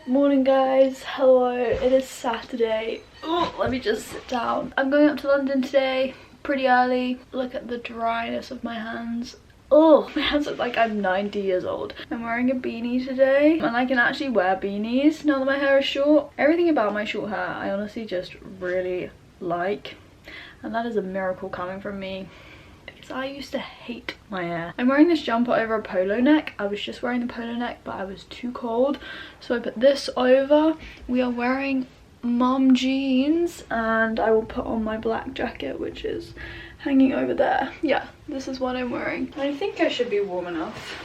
Morning guys, hello, it is Saturday. Oh, let me just sit down. I'm going up to London today, pretty early. Look at the dryness of my hands. Oh, my hands look like I'm 90 years old. I'm wearing a beanie today, and I can actually wear beanies now that my hair is short. Everything about my short hair I honestly just really like, and that is a miracle coming from me. I used to hate my hair. I'm wearing this jumper over a polo neck. I was just wearing the polo neck, but I was too cold, so I put this over. We are wearing mum jeans, and I will put on my black jacket, which is hanging over there. Yeah, this is what I'm wearing. I think I should be warm enough.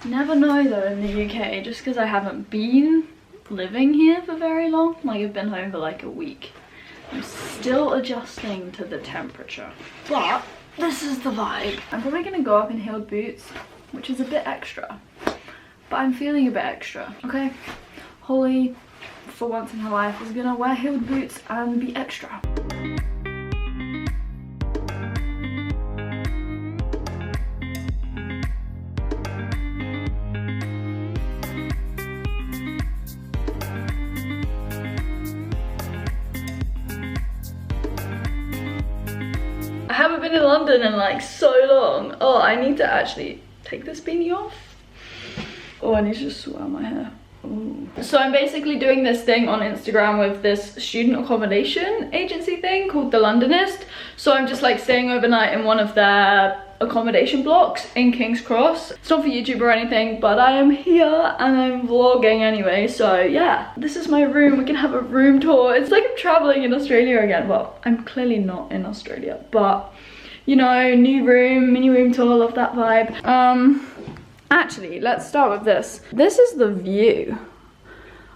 Never know though in the UK, just because I haven't been living here for very long. Like, I've been home for like a week. I'm still adjusting to the temperature, but this is the vibe. I'm probably gonna go up in heeled boots, which is a bit extra, but I'm feeling a bit extra, okay? Holly, for once in her life, is gonna wear heeled boots and be extra. I haven't been in London in like so long. Oh, I need to actually take this beanie off. Oh, I need to just sort out my hair. Ooh. So I'm basically doing this thing on Instagram with this student accommodation agency thing called The Londonist. So I'm just like staying overnight in one of their accommodation blocks in King's Cross. It's not for YouTube or anything, but I am here and I'm vlogging anyway, so yeah. This is my room. We can have a room tour. It's like I'm traveling in Australia again. Well, I'm clearly not in Australia, but you know, new room, mini room tour, love that vibe. Actually, let's start with this. This is the view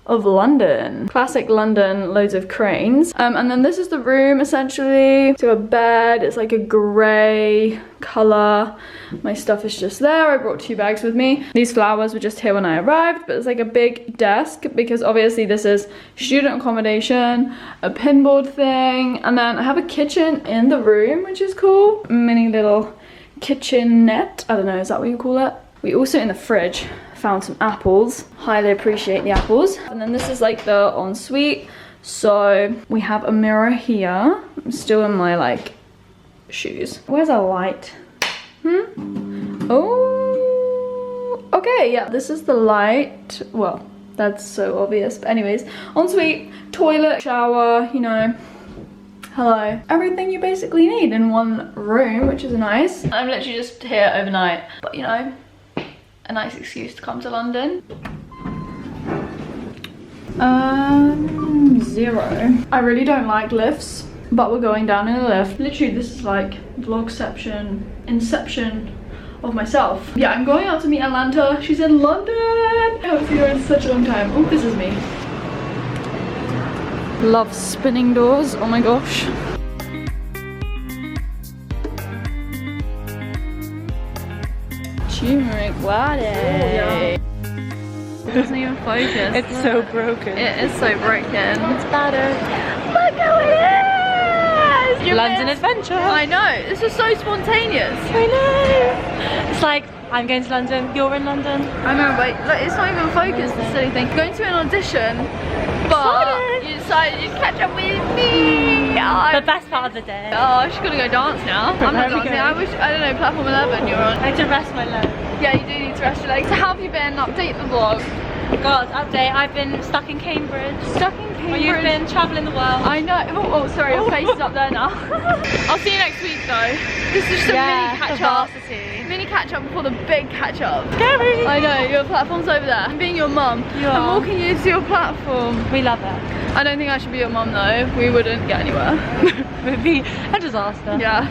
of London. Classic London, loads of cranes. And then this is the room essentially. So a bed, it's like a grey colour. My stuff is just there. I brought 2 bags with me. These flowers were just here when I arrived, but it's like a big desk because obviously this is student accommodation, a pinboard thing, and then I have a kitchen in the room, which is cool. Mini little kitchenette. I don't know, is that what you call it? We also, in the fridge, found some apples. Highly appreciate the apples. And then this is like the ensuite. So we have a mirror here. I'm still in my like shoes. Where's our light? Oh, okay, yeah, this is the light. Well, that's so obvious, but anyways, ensuite, toilet, shower, you know. Hello. Everything you basically need in one room, which is nice. I'm literally just here overnight, but you know, a nice excuse to come to London. 0. I really don't like lifts, but we're going down in a lift. Literally, this is like vlogception, inception of myself. Yeah, I'm going out to meet Atlanta. She's in London. I haven't seen her in such a long time. Oh, this is me. Love spinning doors, oh my gosh. Turmeric latte. Ooh, yeah. It doesn't even focus. It's so broken. It is so broken. It's better. Look how it is! London adventure. I know. This was so spontaneous. I know. It's like, I'm going to London, you're in London. I know, but look, it's not even focused, the silly thing. Going to an audition, but you decided you'd catch up with me. Oh, the best part of the day. Oh, she's gonna go dance now. I'm not dancing. I don't know, platform 11 you're on. I need to rest my legs. Yeah, you do need to rest your legs. So how have you been? Update the vlog. God, update. I've been stuck in Cambridge. Stuck in Cambridge? Well, you've been travelling the world. I know. Oh, sorry, your face is up there now. I'll see you next week though. This is just a mini catch up. Mini catch up before the big catch up. Scary. I know, your platform's over there. I'm being your mum. I'm walking you to your platform. We love it. I don't think I should be your mum though. We wouldn't get anywhere. It would be a disaster. Yeah.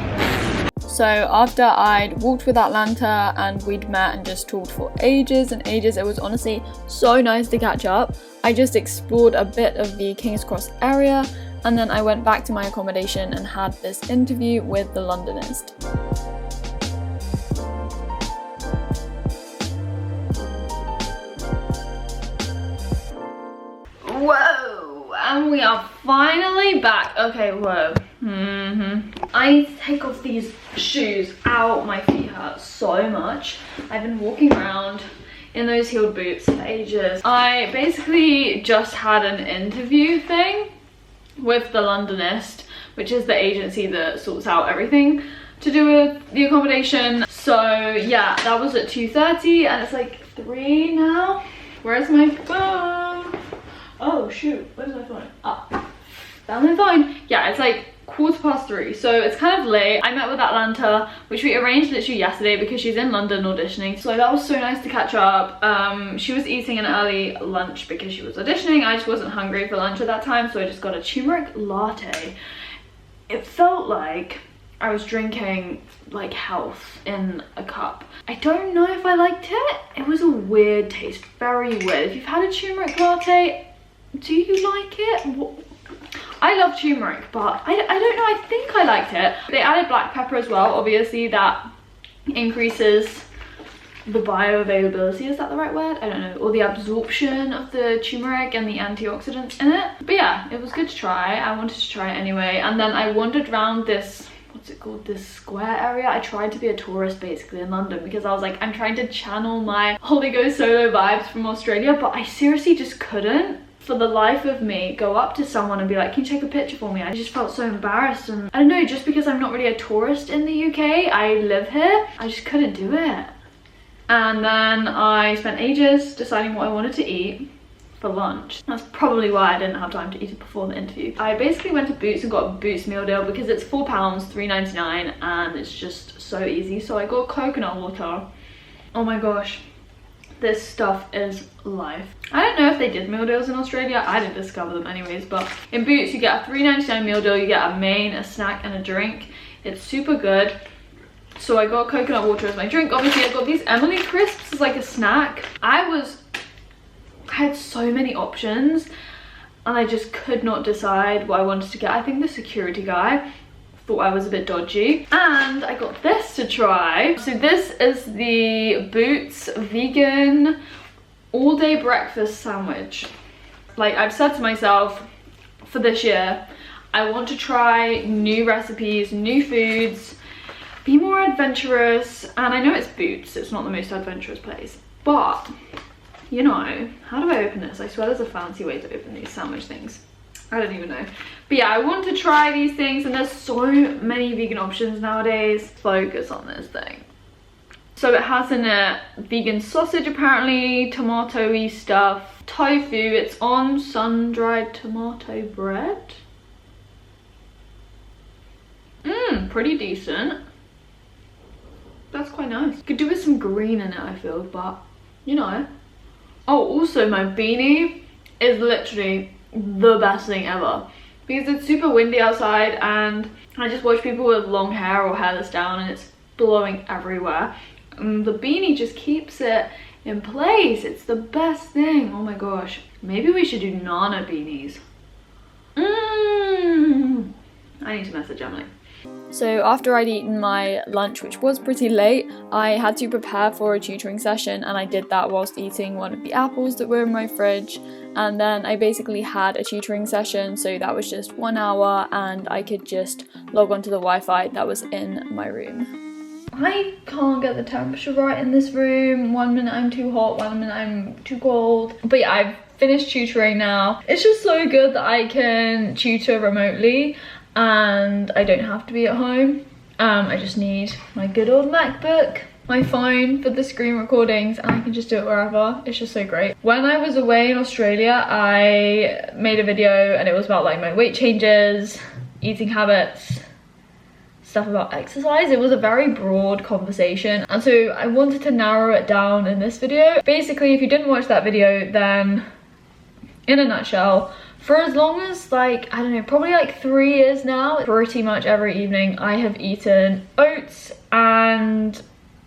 So after I'd walked with Atlanta and we'd met and just talked for ages and ages, it was honestly so nice to catch up. I just explored a bit of the King's Cross area, and then I went back to my accommodation and had this interview with the Londonist. Whoa, and we are finally back. Okay, whoa. I need to take off these shoes. Ow, my feet hurt so much. I've been walking around in those heeled boots for ages. I basically just had an interview thing with the Londonist, which is the agency that sorts out everything to do with the accommodation. So yeah, that was at 2:30 and it's like 3 now. Where's my phone? Oh shoot, where's my phone? Ah, found my phone. Yeah, it's like 3:15, so it's kind of late. I met with Atlanta, which we arranged literally yesterday because she's in London auditioning, so that was so nice to catch up. She was eating an early lunch because she was auditioning. I just wasn't hungry for lunch at that time, so I just got a turmeric latte. It felt like I was drinking like health in a cup. I don't know if I liked it. It was a weird taste, very weird. If you've had a turmeric latte, do you like it? I love turmeric, but I don't know, I think I liked it. They added black pepper as well. Obviously that increases the bioavailability, is that the right word? I don't know, or the absorption of the turmeric and the antioxidants in it. But yeah, it was good to try. I wanted to try it anyway. And then I wandered around this, what's it called, this square area. I tried to be a tourist basically in London because I was like, I'm trying to channel my Holy Ghost solo vibes from Australia, but I seriously just couldn't for the life of me go up to someone and be like, can you take a picture for me? I just felt so embarrassed, and I don't know, just because I'm not really a tourist in the UK, I live here, I just couldn't do it. And then I spent ages deciding what I wanted to eat for lunch. That's probably why I didn't have time to eat it before the interview. I basically went to Boots and got a Boots meal deal because it's £4, $3.99, and it's just so easy. So I got coconut water. Oh my gosh, this stuff is life. I don't know if they did meal deals in Australia. I didn't discover them anyways, but in Boots you get a $3.99 meal deal. You get a main, a snack and a drink. It's super good. So I got coconut water as my drink. Obviously I got these Emily crisps as like a snack. I had so many options and I just could not decide what I wanted to get. I think the security guy thought I was a bit dodgy, and I got this to try. So this is the Boots vegan all day breakfast sandwich. Like, I've said to myself for this year, I want to try new recipes, new foods, be more adventurous. And I know it's Boots, it's not the most adventurous place, but you know, how do I open this? I swear there's a fancy way to open these sandwich things. I don't even know. But yeah, I want to try these things, and there's so many vegan options nowadays. Focus on this thing. So it has in it vegan sausage apparently, tomato-y stuff, tofu, it's on sun-dried tomato bread. Pretty decent. That's quite nice. Could do with some green in it, I feel, but you know. Oh, also my beanie is literally the best thing ever because it's super windy outside, and I just watch people with long hair or hairless down and it's blowing everywhere. The beanie just keeps it in place. It's the best thing. Oh my gosh, maybe we should do Nana beanies. I need to message Emily. So after I'd eaten my lunch, which was pretty late, I had to prepare for a tutoring session, and I did that whilst eating one of the apples that were in my fridge. And then I basically had a tutoring session, so that was just 1 hour, and I could just log onto the Wi-Fi that was in my room. I can't get the temperature right in this room. 1 minute I'm too hot, 1 minute I'm too cold. But yeah, I've finished tutoring now. It's just so good that I can tutor remotely and I don't have to be at home. I just need my good old MacBook, my phone for the screen recordings, and I can just do it wherever. It's just so great. When I was away in Australia, I made a video and it was about like my weight changes, eating habits, stuff about exercise. It was a very broad conversation, and so I wanted to narrow it down in this video. Basically, if you didn't watch that video, then in a nutshell, For as long as, like, I don't know, probably like 3 years now, pretty much every evening I have eaten oats, and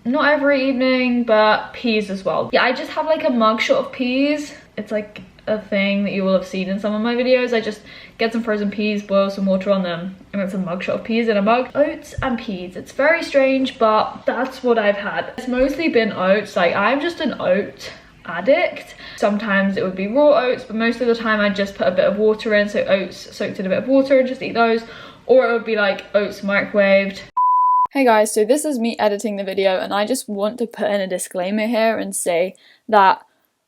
not every evening, but peas as well. Yeah, I just have like a mug shot of peas. It's like a thing that you will have seen in some of my videos. I just get some frozen peas, boil some water on them, and it's a mug shot of peas in a mug. Oats and peas. It's very strange, but that's what I've had. It's mostly been oats. Like, I'm just an oat addict. Sometimes it would be raw oats, but most of the time I just put a bit of water in, so oats soaked in a bit of water and just eat those, or it would be like oats microwaved. Hey guys, so this is me editing the video, and I just want to put in a disclaimer here and say that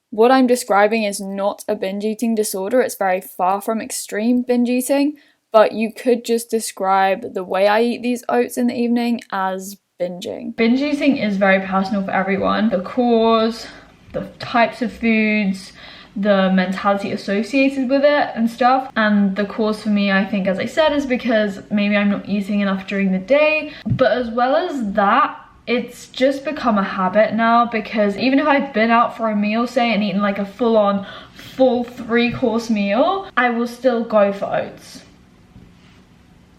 what I'm describing is not a binge eating disorder. It's very far from extreme binge eating, but you could just describe the way I eat these oats in the evening as binging. Binge eating is very personal for everyone. The cause, the types of foods, the mentality associated with it and stuff. And the cause for me, I think, as I said, is because maybe I'm not eating enough during the day. But as well as that, it's just become a habit now, because even if I've been out for a meal, say, and eaten like a full 3-course meal, I will still go for oats.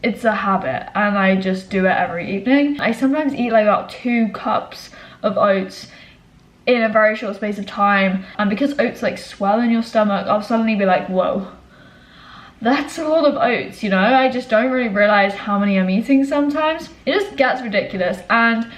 It's a habit, and I just do it every evening. I sometimes eat like about 2 cups of oats in a very short space of time, and because oats like swell in your stomach, I'll suddenly be like, whoa, that's a lot of oats, you know? I just don't really realize how many I'm eating sometimes. It just gets ridiculous, and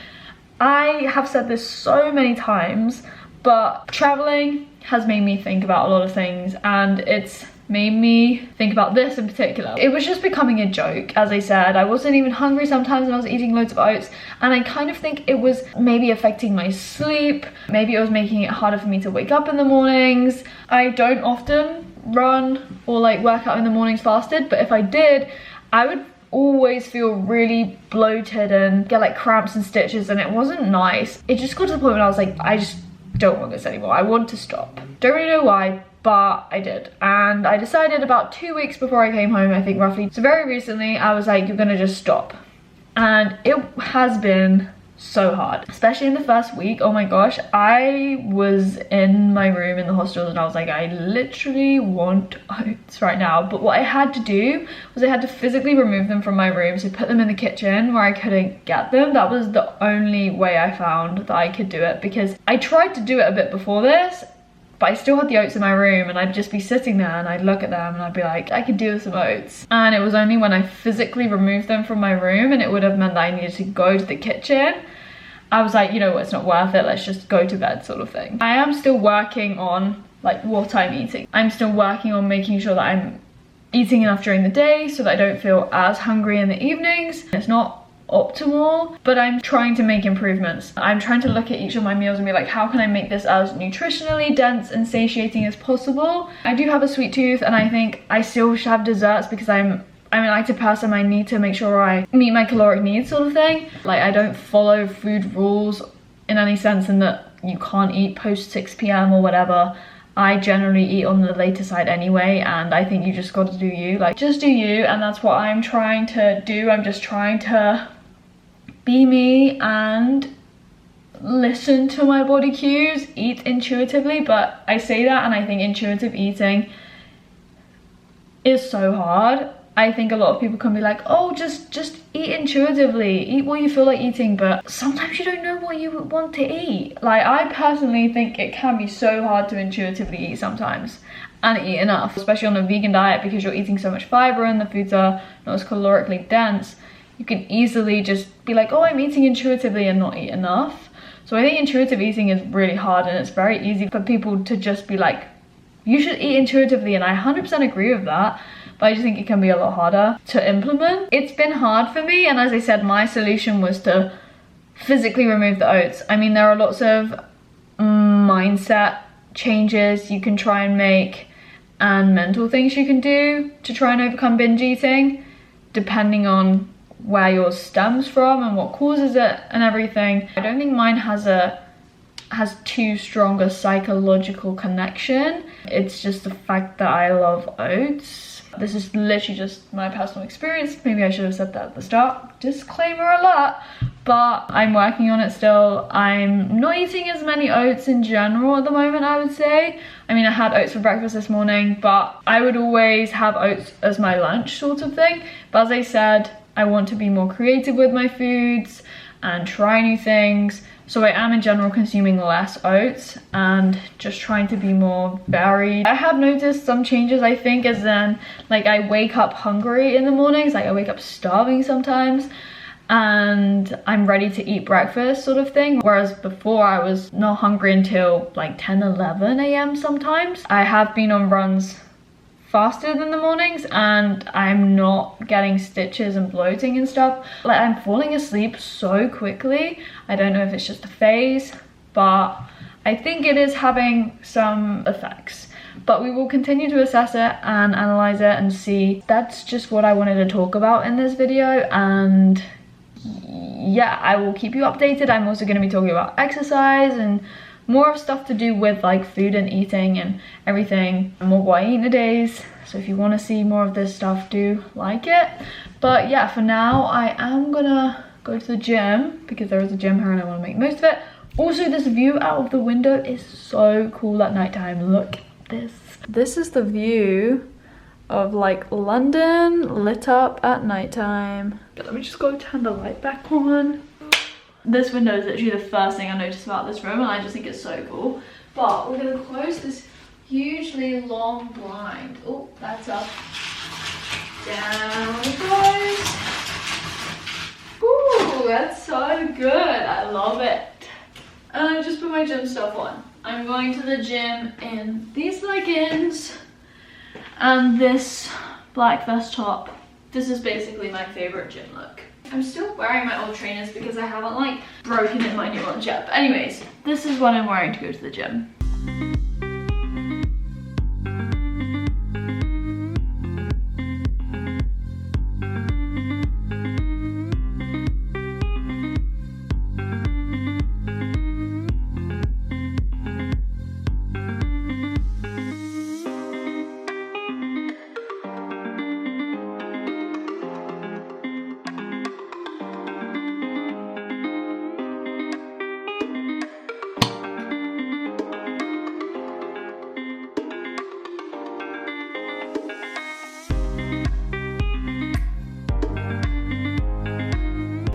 I have said this so many times, but traveling has made me think about a lot of things, and it's made me think about this in particular. It was just becoming a joke. As I said, I wasn't even hungry sometimes and I was eating loads of oats, and I kind of think it was maybe affecting my sleep. Maybe it was making it harder for me to wake up in the mornings. I don't often run or like work out in the mornings fasted, but if I did, I would always feel really bloated and get like cramps and stitches, and it wasn't nice. It just got to the point where I was like, I just don't want this anymore. I want to stop. Don't really know why, but I did. And I decided about 2 weeks before I came home, I think roughly. So very recently, I was like, you're gonna just stop. And it has been so hard, especially in the first week. Oh my gosh, I was in my room in the hostel and I was like, I literally want oats right now. But what I had to do was I had to physically remove them from my room, so put them in the kitchen where I couldn't get them. That was the only way I found that I could do it, because I tried to do it a bit before this, but I still had the oats in my room, and I'd just be sitting there and I'd look at them and I'd be like, I could do with some oats. And it was only when I physically removed them from my room, and it would have meant that I needed to go to the kitchen, I was like, you know what, it's not worth it, let's just go to bed, sort of thing. I am still working on like what I'm eating. I'm still working on making sure that I'm eating enough during the day so that I don't feel as hungry in the evenings. It's not optimal, but I'm trying to make improvements. I'm trying to look at each of my meals and be like, how can I make this as nutritionally dense and satiating as possible? I do have a sweet tooth, and I think I still should have desserts because I'm an active person. I need to make sure I meet my caloric needs, sort of thing. Like, I don't follow food rules in any sense in that you can't eat post 6 p.m. or whatever. I generally eat on the later side anyway, and I think you just got to do you. Like, just do you, and that's what I'm trying to do. I'm just trying to be me and listen to my body cues, eat intuitively. But I say that, and I think intuitive eating is so hard. I think a lot of people can be like, oh, just eat intuitively, eat what you feel like eating, but sometimes you don't know what you want to eat. Like, I personally think it can be so hard to intuitively eat sometimes and eat enough, especially on a vegan diet, because you're eating so much fiber and the foods are not as calorically dense. You can easily just be like, oh, I'm eating intuitively and not eat enough. So I think intuitive eating is really hard, and it's very easy for people to just be like, you should eat intuitively, and I 100% agree with that. But I just think it can be a lot harder to implement. It's been hard for me, and as I said, my solution was to physically remove the oats. I mean, there are lots of mindset changes you can try and make, and mental things you can do to try and overcome binge eating, depending on where yours stems from and what causes it and everything. I don't think mine has too strong a psychological connection. It's just the fact that I love oats. This is literally just my personal experience. Maybe I should have said that at the start. Disclaimer alert. But I'm working on it still. I'm not eating as many oats in general at the moment, I would say. I mean, I had oats for breakfast this morning, but I would always have oats as my lunch sort of thing. But as I said, I want to be more creative with my foods and try new things. So I am in general consuming less oats and just trying to be more varied. I have noticed some changes, I think, as in like I wake up hungry in the mornings, like I wake up starving sometimes, and I'm ready to eat breakfast sort of thing. Whereas before I was not hungry until like 10, 11 a.m. sometimes. I have been on runs faster than the mornings and I'm not getting stitches and bloating and stuff. Like I'm falling asleep so quickly. I don't know if it's just a phase, but I think it is having some effects. But we will continue to assess it and analyze it and see. That's just what I wanted to talk about in this video, and yeah, I will keep you updated. I'm also going to be talking about exercise and more of stuff to do with like food and eating and everything, more what I eat nowadays. So if you want to see more of this stuff, do like it. But yeah, for now I am gonna go to the gym because there is a gym here and I want to make most of it. Also, this view out of the window is so cool at nighttime. Look at this. This is the view of like London lit up at nighttime. Let me just go turn the light back on. This window is literally the first thing I noticed about this room and I just think it's so cool. But we're gonna close this hugely long blind. Oh, that's up. Down it goes. Ooh, that's so good. I love it. And I just put my gym stuff on. I'm going to the gym in these leggings and this black vest top. This is basically my favorite gym look. I'm still wearing my old trainers because I haven't like broken in my new ones yet. But anyways, this is what I'm wearing to go to the gym.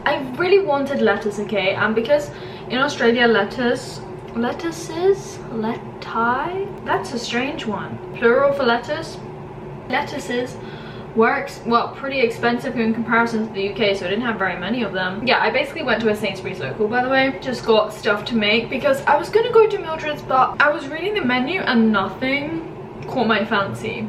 I really wanted lettuce, okay, and because in Australia lettuces, that's a strange one, plural for lettuce, lettuces works well pretty expensive in comparison to the UK, so I didn't have very many of them. Yeah, I basically went to a Sainsbury's local, by the way, just got stuff to make because I was gonna go to Mildred's, but I was reading the menu and nothing caught my fancy.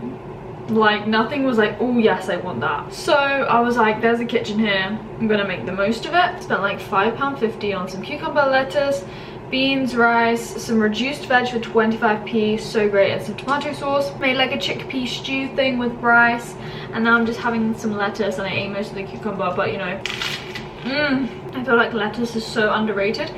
Like nothing was like, oh yes, I want that. So I was like, there's a kitchen here, I'm gonna make the most of it. Spent like £5.50 on some cucumber lettuce, beans, rice, some reduced veg for 25p, so great, and some tomato sauce. Made like a chickpea stew thing with rice, and now I'm just having some lettuce, and I ate most of the cucumber, but you know, I feel like lettuce is so underrated.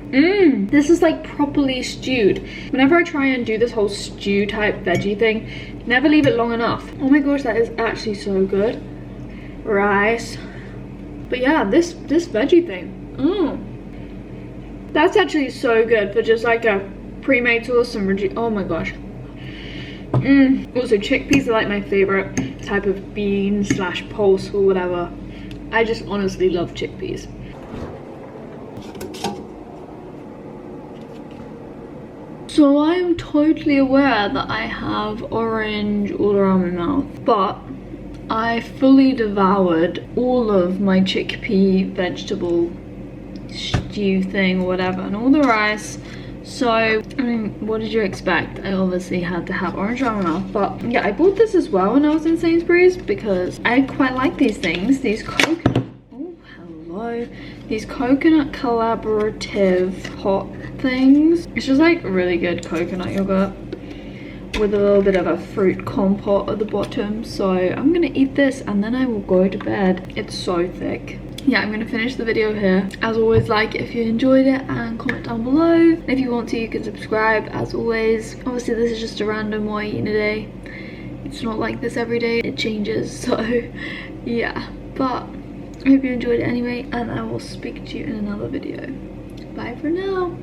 This is like properly stewed. Whenever I try and do this whole stew type veggie thing, never leave it long enough. Oh my gosh, that is actually so good. Rice. But yeah, this veggie thing, that's actually so good for just like a pre-made sauce and oh my gosh. Also, chickpeas are like my favorite type of bean slash pulse or whatever. I just honestly love chickpeas. So I am totally aware that I have orange all around my mouth, but I fully devoured all of my chickpea vegetable stew thing or whatever and all the rice. So, I mean, what did you expect? I obviously had to have orange around my mouth, but yeah, I bought this as well when I was in Sainsbury's because I quite like these things, these coconut, these coconut collaborative hot things. It's just like really good coconut yogurt with a little bit of a fruit compote at the bottom. So I'm gonna eat this and then I will go to bed. It's so thick. Yeah, I'm gonna finish the video here. As always, like if you enjoyed it and comment down below. And if you want to, you can subscribe as always. Obviously this is just a random what I eat in a day It's not like this every day, it changes, so yeah. But I hope you enjoyed it anyway, and I will speak to you in another video. Bye for now.